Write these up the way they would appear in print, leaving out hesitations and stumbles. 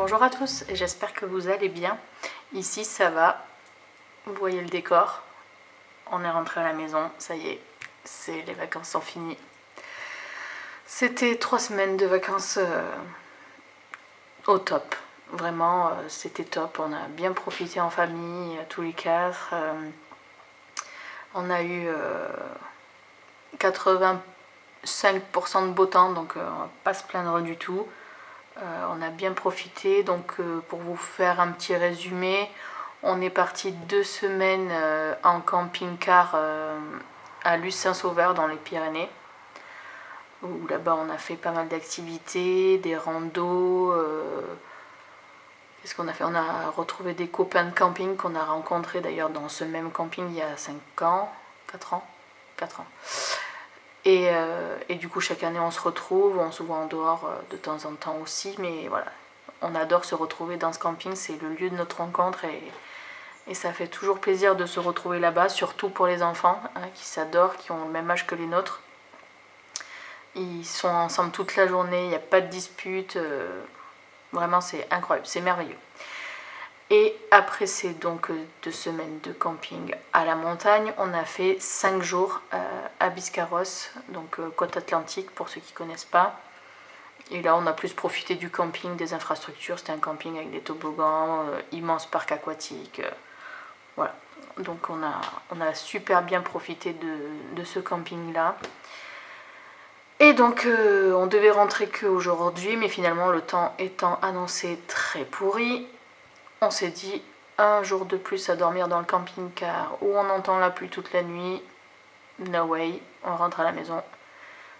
Bonjour à tous et j'espère que vous allez bien. Ici ça va, vous voyez le décor, on est rentré à la maison, ça y est, les vacances sont finies. C'était 3 semaines de vacances au top, vraiment c'était top, on a bien profité en famille, tous les 4. On a eu 85% de beau temps, donc on va pas se plaindre du tout. On a bien profité, donc pour vous faire un petit résumé, on est parti 2 semaines en camping-car à Luce-Saint-Sauveur dans les Pyrénées, où là-bas on a fait pas mal d'activités, des randos. Qu'est-ce qu'on a fait? On a retrouvé des copains de camping qu'on a rencontrés d'ailleurs dans ce même camping il y a 5 ans, 4 ans, 4 ans. Et du coup, chaque année, on se retrouve, on se voit en dehors de temps en temps aussi, mais voilà, on adore se retrouver dans ce camping, c'est le lieu de notre rencontre et ça fait toujours plaisir de se retrouver là-bas, surtout pour les enfants qui s'adorent, qui ont le même âge que les nôtres. Ils sont ensemble toute la journée, il n'y a pas de dispute, vraiment c'est incroyable, c'est merveilleux. Et après ces 2 semaines de camping à la montagne, on a fait 5 jours à Biscarrosse, donc côte atlantique pour ceux qui ne connaissent pas. Et là on a plus profité du camping, des infrastructures, c'était un camping avec des toboggans, immense parc aquatique, voilà. Donc on a super bien profité de ce camping là. Et donc on devait rentrer qu'aujourd'hui, mais finalement le temps étant annoncé très pourri, on s'est dit un jour de plus à dormir dans le camping-car où on entend la pluie toute la nuit. No way, on rentre à la maison.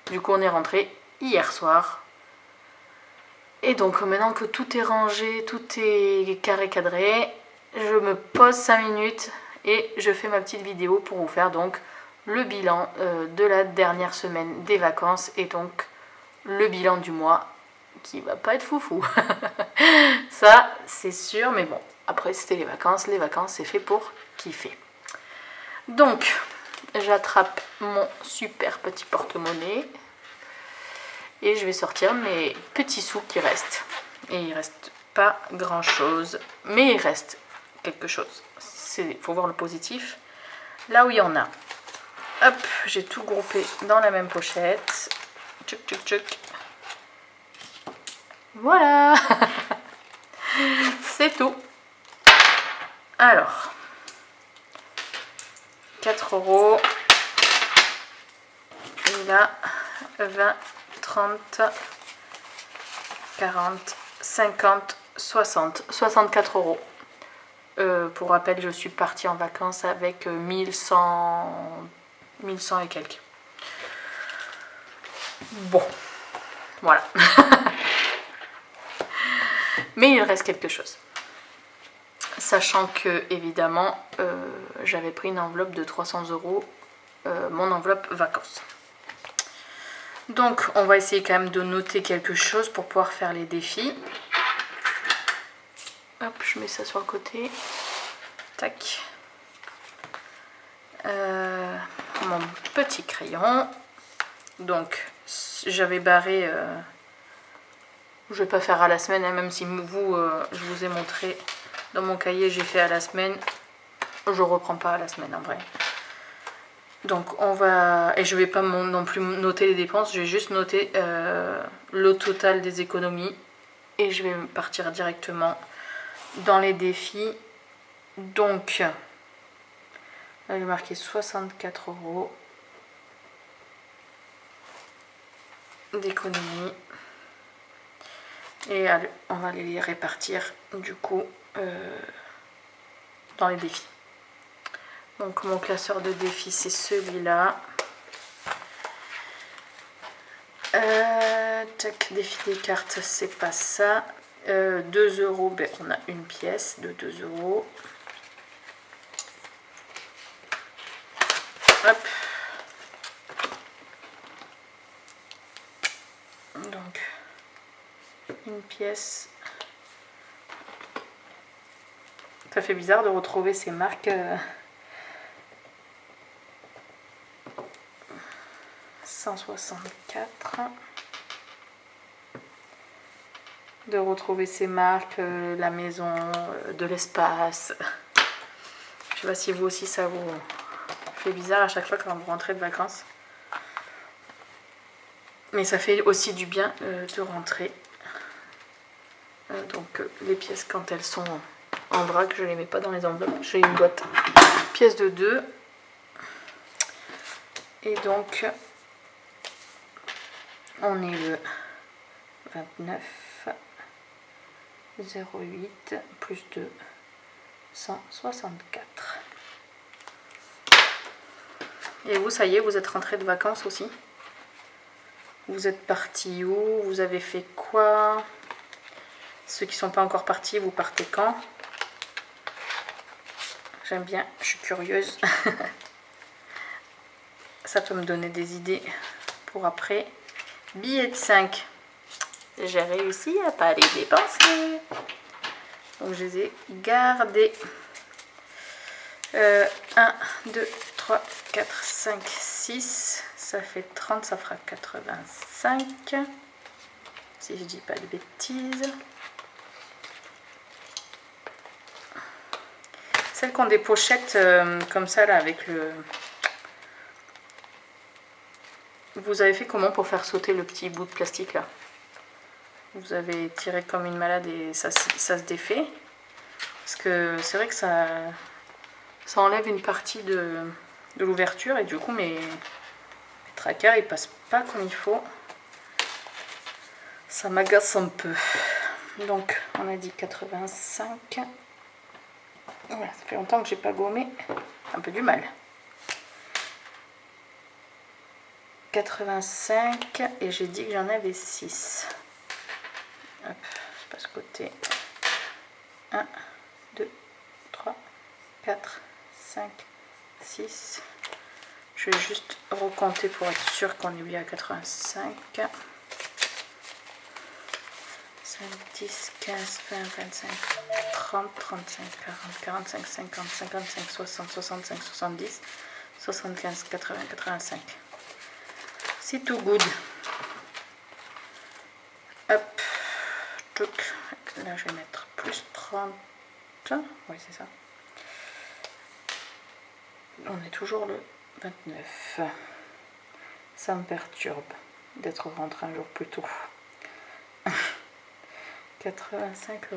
Du coup, on est rentré hier soir. Et donc, maintenant que tout est rangé, tout est carré cadré, je me pose 5 minutes et je fais ma petite vidéo pour vous faire donc le bilan de la dernière semaine des vacances et donc le bilan du mois qui va pas être foufou. Ça, c'est sûr, mais bon, après c'était les vacances c'est fait pour kiffer. Donc, j'attrape mon super petit porte-monnaie et je vais sortir mes petits sous qui restent. Et il reste pas grand chose, mais il reste quelque chose. Il faut voir le positif. Là où il y en a. Hop, j'ai tout groupé dans la même pochette. Tchouk tchouk tchouk. Voilà. C'est tout. Alors, 4 €. Et là, 20, 30, 40, 50, 60, 64 €. Pour rappel, je suis partie en vacances avec 1100 et quelques. Bon, voilà. Mais il reste quelque chose. Sachant que, évidemment, j'avais pris une enveloppe de 300 €, mon enveloppe vacances. Donc, on va essayer quand même de noter quelque chose pour pouvoir faire les défis. Hop, je mets ça sur le côté. Tac. Mon petit crayon. Donc, j'avais barré... je vais pas faire à la semaine, hein, même si je vous ai montré dans mon cahier, j'ai fait à la semaine. Je reprends pas à la semaine en vrai. Donc on va... Et je vais pas non plus noter les dépenses, je vais juste noter le total des économies. Et je vais partir directement dans les défis. Donc, là j'ai marqué 64 € d'économie. Et allez, on va les répartir du coup dans les défis. Donc mon classeur de défis c'est celui-là. Tac, défi des cartes, c'est pas ça. 2 €, ben, on a une pièce de 2 €. Hop. Donc, une pièce. Ça fait bizarre de retrouver ces marques. 164. de retrouver ses marques, la maison, de l'espace. Je sais pas si vous aussi ça vous fait bizarre à chaque fois quand vous rentrez de vacances. Mais ça fait aussi du bien de rentrer. Donc les pièces quand elles sont en vrac, je les mets pas dans les enveloppes. J'ai une boîte pièces de 2. Et donc on est le 29 08 plus 2 164. Et vous, ça y est, vous êtes rentré de vacances aussi? Vous êtes parti où? Vous avez fait quoi? Ceux qui ne sont pas encore partis, vous partez quand? J'aime bien, je suis curieuse. Ça peut me donner des idées pour après. Billets de 5. J'ai réussi à pas les dépenser. Donc je les ai gardés. 1, 2, 3, 4, 5, 6. Ça fait 30, ça fera 85. Si je dis pas de bêtises. Celles qui ont des pochettes comme ça là avec le... Vous avez fait comment pour faire sauter le petit bout de plastique là? Vous avez tiré comme une malade et ça se défait. Parce que c'est vrai que ça enlève une partie de l'ouverture et du coup mes trackers ils passent pas comme il faut. Ça m'agace un peu. Donc on a dit 85. Voilà, ça fait longtemps que j'ai pas gommé. Un peu du mal. 85 et j'ai dit que j'en avais 6. Hop, je passe côté. 1, 2, 3, 4, 5, 6. Je vais juste recompter pour être sûr qu'on est bien à 85. 5, 10, 15, 20, 25, 30, 35, 40, 45, 50, 55, 60, 65, 70, 75, 80, 85. C'est tout good. Hop. Là, je vais mettre plus 30. Oui, c'est ça. On est toujours le 29. Ça me perturbe d'être rentré un jour plus tôt. 85 €.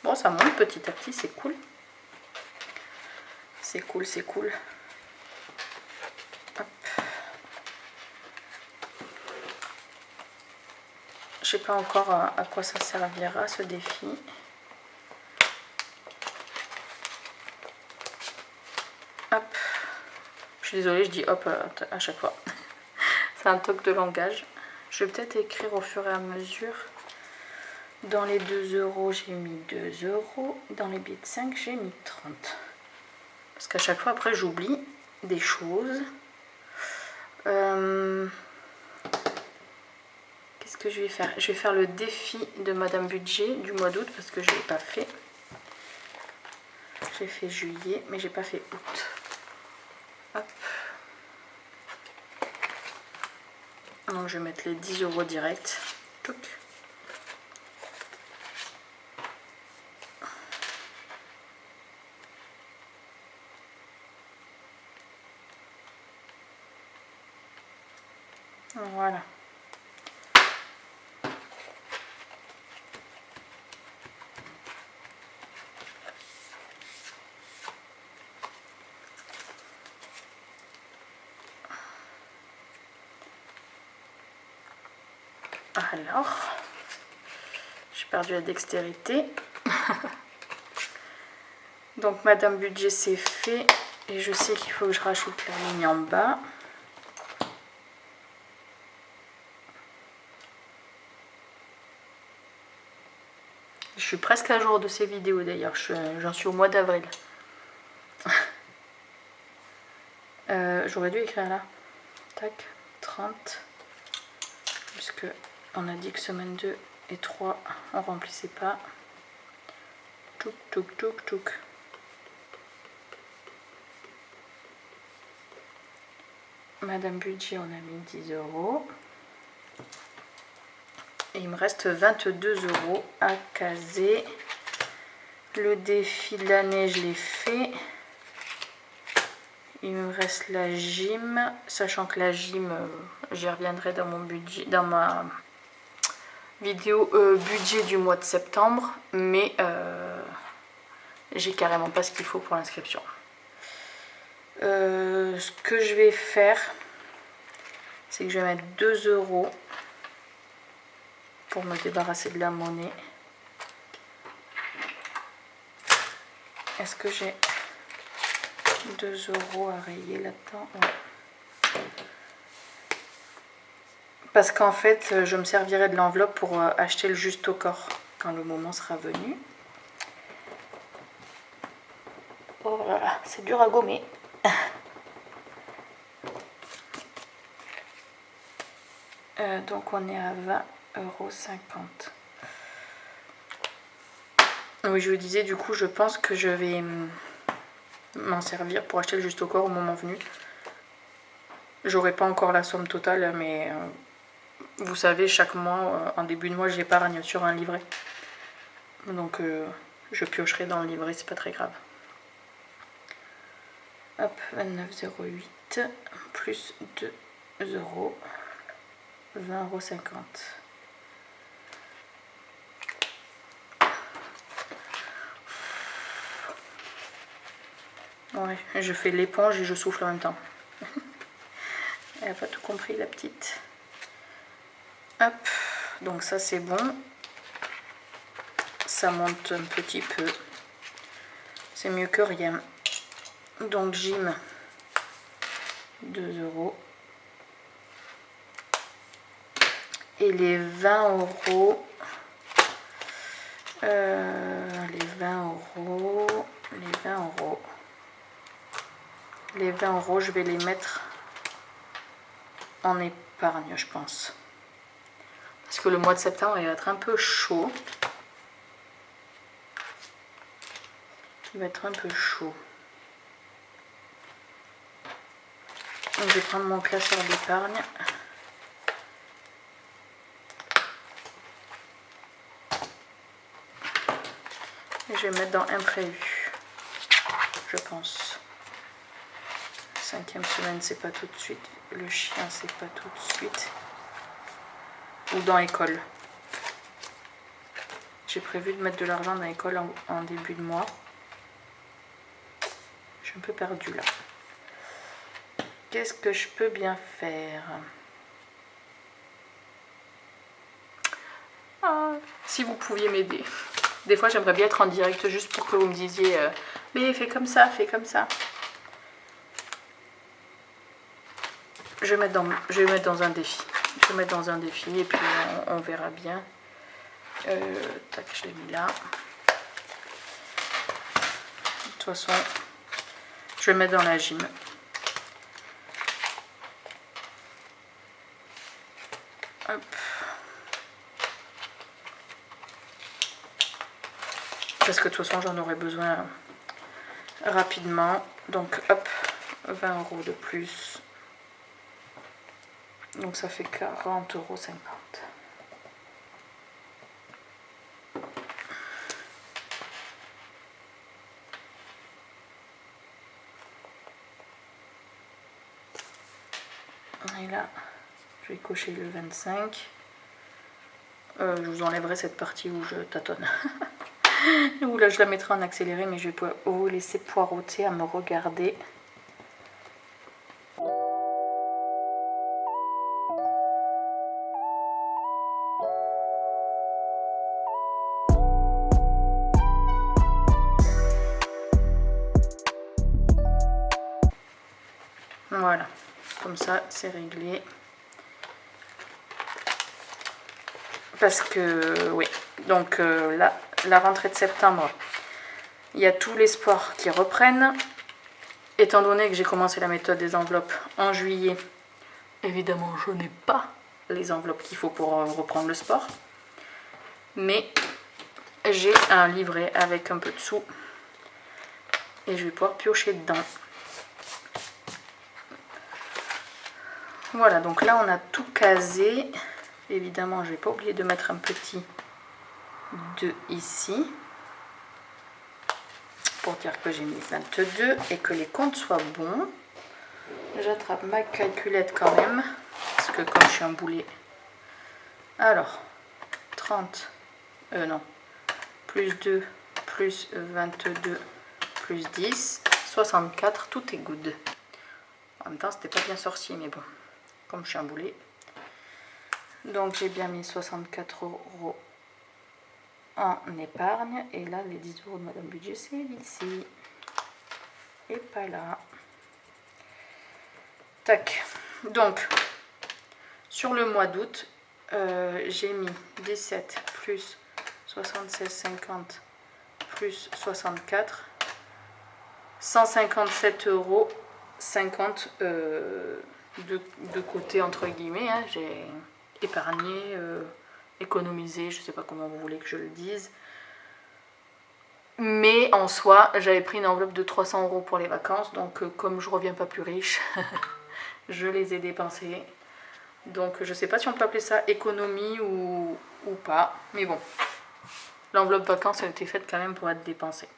Bon, ça monte petit à petit, c'est cool. C'est cool, c'est cool. Hop. Je sais pas encore à quoi ça servira ce défi. Hop. Je suis désolée, je dis hop à chaque fois. C'est un toc de langage. Je vais peut-être écrire au fur et à mesure. Dans les 2 €, j'ai mis 2 €. Dans les billets de 5, j'ai mis 30. Parce qu'à chaque fois, après, j'oublie des choses. Qu'est-ce que je vais faire? Je vais faire le défi de Madame Budget du mois d'août parce que je ne l'ai pas fait. J'ai fait juillet, mais j'ai pas fait août. Hop. Donc je vais mettre les 10 € direct. Touc. Voilà. Alors, j'ai perdu la dextérité. Donc Madame Budget c'est fait et je sais qu'il faut que je rajoute la ligne en bas. Je suis presque à jour de ces vidéos d'ailleurs, j'en suis au mois d'avril. J'aurais dû écrire là. Tac, 30. Puisque on a dit que semaine 2 et 3 on remplissait pas. Touk touk touk touk. Madame Budget on a mis 10 €. Et il me reste 22 € à caser. Le défi de l'année, je l'ai fait. Il me reste la gym, sachant que la gym, j'y reviendrai dans mon budget, dans ma vidéo budget du mois de septembre, mais j'ai carrément pas ce qu'il faut pour l'inscription. Ce que je vais faire, c'est que je vais mettre 2 € pour me débarrasser de la monnaie. Est-ce que j'ai 2 € à rayer là-dedans? Ouais. Parce qu'en fait, je me servirai de l'enveloppe pour acheter le juste au corps quand le moment sera venu. Oh là là, c'est dur à gommer. Donc on est à 20,50 €. Oui, je vous disais, du coup, je pense que je vais m'en servir pour acheter le juste au corps au moment venu. J'aurai pas encore la somme totale, mais vous savez, chaque mois, en début de mois, j'épargne sur un livret. Donc je piocherai dans le livret, c'est pas très grave. Hop, 29,08 plus 2 €, 20,50 €. Ouais, je fais l'éponge et je souffle en même temps. Elle n'a pas tout compris, la petite. Hop, donc ça c'est bon. Ça monte un petit peu. C'est mieux que rien. Donc gym, 2 €. Et les 20 €, les 20 €, je vais les mettre en épargne, je pense. Parce que le mois de septembre, il va être un peu chaud. Il va être un peu chaud. Donc je vais prendre mon classeur d'épargne. Et je vais mettre dans imprévu, je pense. 5e semaine, c'est pas tout de suite. Le chien, c'est pas tout de suite. Ou dans école. J'ai prévu de mettre de l'argent dans l'école en début de mois. Je suis un peu perdue là. Qu'est-ce que je peux bien faire? Si vous pouviez m'aider. Des fois, j'aimerais bien être en direct juste pour que vous me disiez mais fais comme ça, fais comme ça. Je vais mettre dans un défi. Je vais mettre dans un défi et puis on verra bien. Tac, je l'ai mis là. De toute façon, je vais mettre dans la gym. Hop. Parce que de toute façon, j'en aurai besoin rapidement. Donc, hop, 20 € de plus. Donc, ça fait 40,50 €. Et là, je vais cocher le 25. Je vous enlèverai cette partie où je tâtonne. Où là, je la mettrai en accéléré, mais je vais vous laisser poireauter à me regarder. Voilà, comme ça, c'est réglé. Parce que, oui, donc là, la rentrée de septembre, il y a tous les sports qui reprennent. Étant donné que j'ai commencé la méthode des enveloppes en juillet, évidemment, je n'ai pas les enveloppes qu'il faut pour reprendre le sport. Mais j'ai un livret avec un peu de sous et je vais pouvoir piocher dedans. Voilà, donc là, on a tout casé. Évidemment, je n'ai pas oublié de mettre un petit 2 ici. Pour dire que j'ai mis 22 et que les comptes soient bons. J'attrape ma calculette quand même. Parce que comme je suis un boulet. Alors, 30. Non. Plus 2, plus 22, plus 10. 64, tout est good. En même temps, c'était pas bien sorcier, mais bon. Comme je suis un boulet. Donc j'ai bien mis 64 € en épargne. Et là, les 10 € de Madame Budget, c'est ici. Et pas là. Tac. Donc, sur le mois d'août, j'ai mis 17 plus 76,50 plus 64. 157,50 € de côté, entre guillemets. Hein. J'ai épargné, économisé, je ne sais pas comment vous voulez que je le dise. Mais en soi, j'avais pris une enveloppe de 300 € pour les vacances. Donc comme je reviens pas plus riche, je les ai dépensés. Donc je ne sais pas si on peut appeler ça économie ou pas. Mais bon, l'enveloppe vacances, elle était faite quand même pour être dépensée.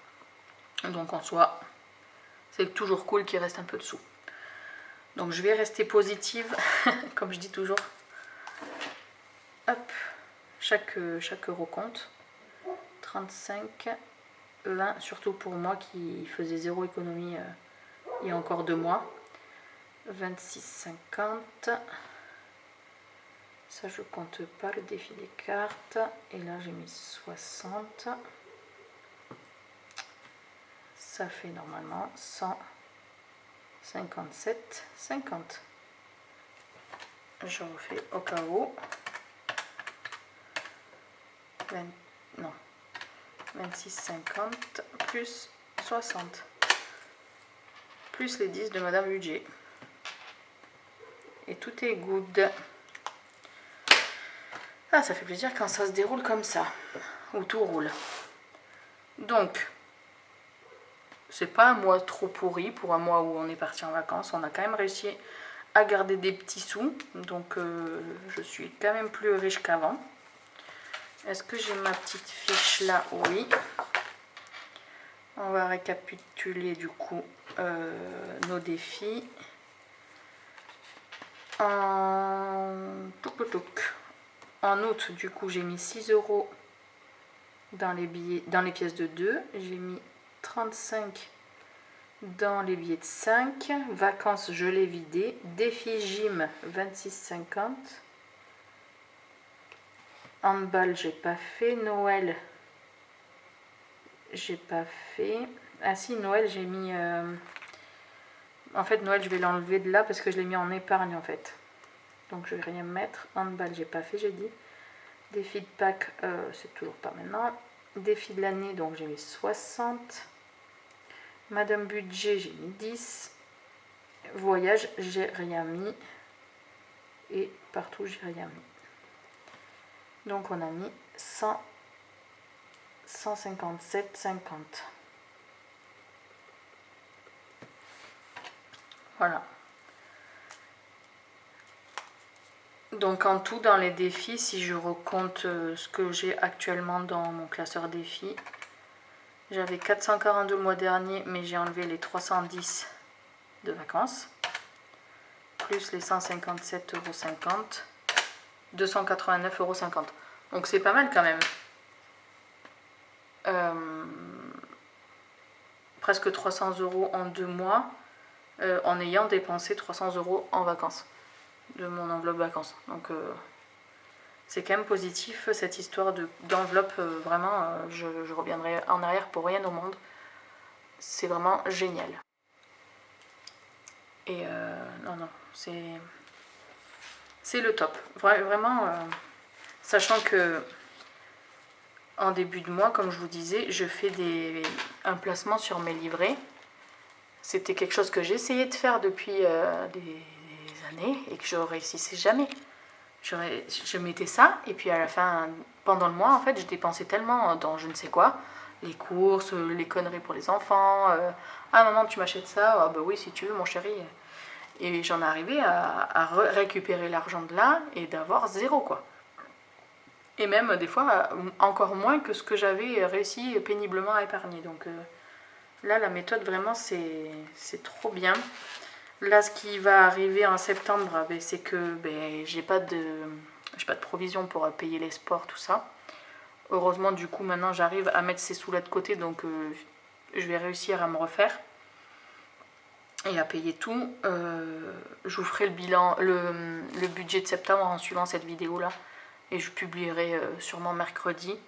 Donc en soi, c'est toujours cool qu'il reste un peu de sous. Donc je vais rester positive, comme je dis toujours. Hop, chaque euro compte. 35, 20, surtout pour moi qui faisais zéro économie il y a encore 2 mois. 26,50. Ça je compte pas le défi des cartes. Et là j'ai mis 60. Ça fait normalement 157,50. Je refais au cas où. 26,50 plus 60. Plus les 10 de Madame Budget. Et tout est good. Ah, ça fait plaisir quand ça se déroule comme ça. Où tout roule. Donc, c'est pas un mois trop pourri pour un mois où on est parti en vacances. On a quand même réussi à garder des petits sous. Donc, je suis quand même plus riche qu'avant. Est-ce que j'ai ma petite fiche là? Oui. On va récapituler du coup nos défis. En août, du coup, j'ai mis 6 € dans les pièces de 2. J'ai mis 35 dans les billets de 5. Vacances, je l'ai vidé. Défi gym, 26,50. Handball, j'ai pas fait. Noël, j'ai pas fait. Ah si, Noël, j'ai mis... En fait, Noël, je vais l'enlever de là parce que je l'ai mis en épargne, en fait. Donc, je vais rien mettre. Handball, j'ai pas fait, j'ai dit. Défi de Pâques, c'est toujours pas maintenant. Défi de l'année, donc j'ai mis 60. Madame Budget, j'ai mis 10. Voyage, j'ai rien mis. Et partout, j'ai rien mis. Donc, on a mis 157,50. Voilà. Donc en tout, dans les défis, si je recompte ce que j'ai actuellement dans mon classeur défis, j'avais 442 le mois dernier, mais j'ai enlevé les 310 de vacances, plus les 157,50 €, 289,50 €. Donc c'est pas mal quand même. Presque 300 € en 2 mois, en ayant dépensé 300 € en vacances, de mon enveloppe vacances. Donc c'est quand même positif cette histoire d'enveloppe. Vraiment, je reviendrai en arrière pour rien au monde. C'est vraiment génial. Et non, c'est le top. Vraiment, sachant que en début de mois, comme je vous disais, je fais un placement sur mes livrets. C'était quelque chose que j'essayais de faire depuis des années et que je ne réussissais jamais. Je mettais ça et puis à la fin, pendant le mois, en fait, je dépensais tellement dans je ne sais quoi, les courses, les conneries pour les enfants. Ah maman, tu m'achètes ça? Ah bah oui, si tu veux, mon chéri. Et j'en arrivais à récupérer l'argent de là et d'avoir 0, quoi. Et même des fois encore moins que ce que j'avais réussi péniblement à épargner. Donc là la méthode vraiment c'est trop bien. Là ce qui va arriver en septembre, c'est que j'ai pas de provision pour payer les sports, tout ça. Heureusement du coup maintenant j'arrive à mettre ces sous-là de côté, donc je vais réussir à me refaire et à payer tout. Je vous ferai le bilan, le budget de septembre en suivant cette vidéo là. Et je publierai sûrement mercredi.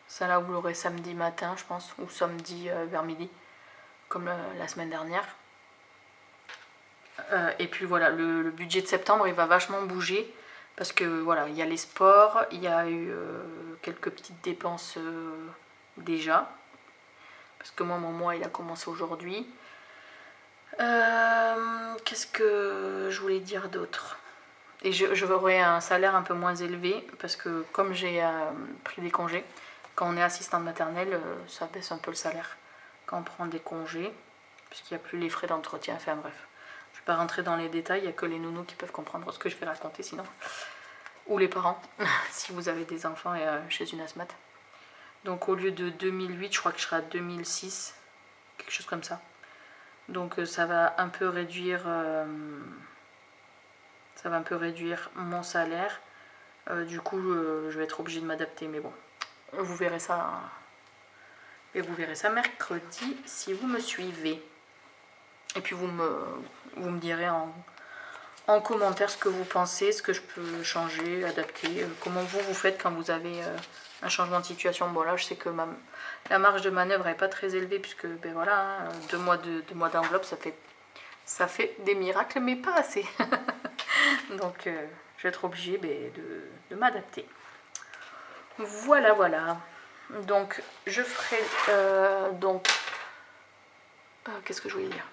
Ça là vous l'aurez samedi matin je pense, ou samedi vers midi, comme la semaine dernière. Et puis voilà, le budget de septembre il va vachement bouger. Parce que voilà, il y a les sports, il y a eu quelques petites dépenses déjà. Parce que moi mon mois il a commencé aujourd'hui. Qu'est-ce que je voulais dire d'autre? Et j'aurai un salaire un peu moins élevé parce que comme j'ai pris des congés, quand on est assistante maternelle, ça baisse un peu le salaire quand on prend des congés, puisqu'il n'y a plus les frais d'entretien. Enfin bref, je ne vais pas rentrer dans les détails, il n'y a que les nounous qui peuvent comprendre ce que je vais raconter sinon. Ou les parents, si vous avez des enfants chez une asthmate. Donc au lieu de 2008, je crois que je serai à 2006, quelque chose comme ça. Donc ça va un peu réduire... mon salaire. Du coup, je vais être obligée de m'adapter, mais bon, vous verrez ça. Et vous verrez ça mercredi si vous me suivez. Et puis vous me direz en commentaire ce que vous pensez, ce que je peux changer, adapter, comment vous faites quand vous avez un changement de situation. Bon là, je sais que la marge de manœuvre n'est pas très élevée puisque ben voilà, 2 mois d'enveloppe, ça fait des miracles, mais pas assez. Donc je vais être obligée de m'adapter. Voilà, voilà. Donc je ferai... qu'est-ce que je voulais dire?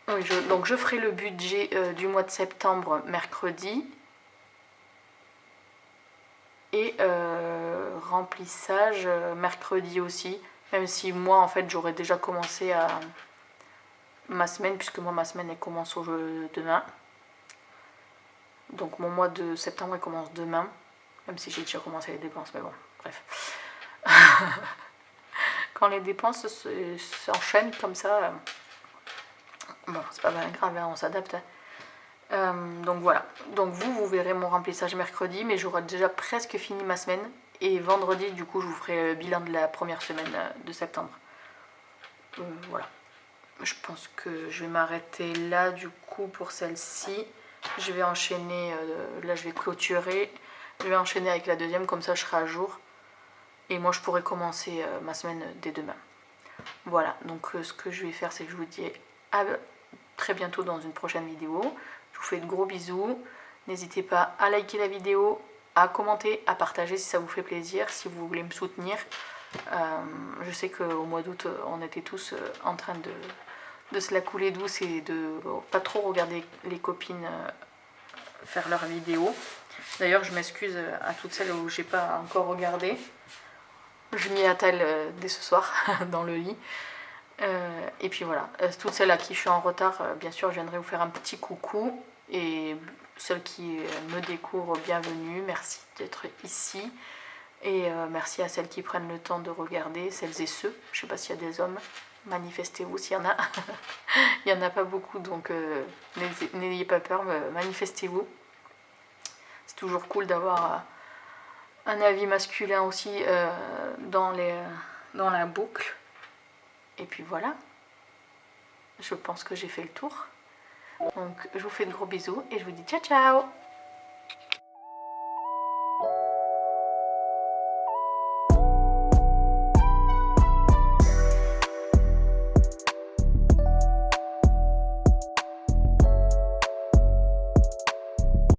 Oui, donc je ferai le budget du mois de septembre mercredi. Et remplissage mercredi aussi. Même si moi en fait j'aurais déjà commencé ma semaine, puisque moi ma semaine elle commence demain. Donc mon mois de septembre il commence demain, même si j'ai déjà commencé les dépenses, mais bon, bref. Quand les dépenses s'enchaînent comme ça, bon, c'est pas bien grave, hein, on s'adapte. Donc voilà, donc vous verrez mon remplissage mercredi, mais j'aurai déjà presque fini ma semaine. Et vendredi, du coup, je vous ferai le bilan de la première semaine de septembre. Voilà. Je pense que je vais m'arrêter là, du coup, pour celle-ci. Je vais enchaîner, là je vais clôturer. Je vais enchaîner avec la deuxième, comme ça je serai à jour. Et moi je pourrai commencer ma semaine dès demain. Voilà, donc ce que je vais faire, c'est que je vous dis à très bientôt dans une prochaine vidéo. Je vous fais de gros bisous. N'hésitez pas à liker la vidéo, à commenter, à partager si ça vous fait plaisir, si vous voulez me soutenir. Je sais qu'au mois d'août, on était tous en train de se la couler douce et de pas trop regarder les copines faire leurs vidéos. D'ailleurs, je m'excuse à toutes celles où j'ai pas encore regardé. Je m'y attelle dès ce soir dans le lit. Et puis voilà, toutes celles à qui je suis en retard, bien sûr, je viendrai vous faire un petit coucou. Et celles qui me découvrent, bienvenue, merci d'être ici. Et merci à celles qui prennent le temps de regarder, celles et ceux. Je ne sais pas s'il y a des hommes, manifestez-vous s'il y en a. Il n'y en a pas beaucoup, donc n'ayez pas peur, manifestez-vous. C'est toujours cool d'avoir un avis masculin aussi dans la boucle. Et puis voilà, je pense que j'ai fait le tour. Donc je vous fais de gros bisous et je vous dis ciao ciao.